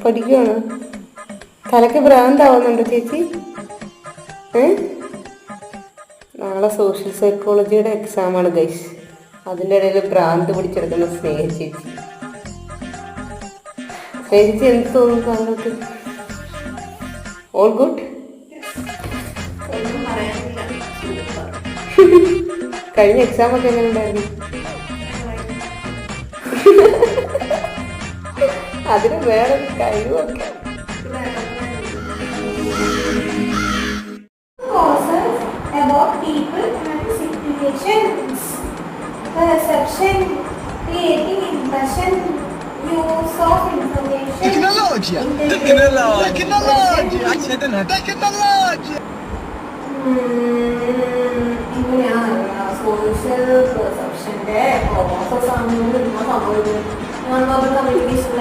പഠിക്കുവാണ്. തലയ്ക്ക് ഭ്രാന്താവുന്നുണ്ടോ ചേച്ചി? നാളെ സോഷ്യൽ സൈക്കോളജിയുടെ എക്സാമാണ് ഗൈസ്. അതിൻ്റെ ഇടയിൽ ഭ്രാന്ത് പിടിച്ചെടുക്കുന്ന സ്നേഹ ചേച്ചി. ചേച്ചി എന്ത് തോന്നുന്നു താങ്കൾക്ക്? All good? കഴിഞ്ഞ എക്സാം ഒക്കെ എങ്ങനെ ഉണ്ടായിരുന്നു? അതിന് വേറെ കഴിവൊക്കെ. About people and situations, perception, creating impression, use of information. Tecnologia. ഇങ്ങനെയാണ് സോഷ്യൽ പെർസെപ്ഷന്റെ കമ്മ്യൂണിക്കേഷൻ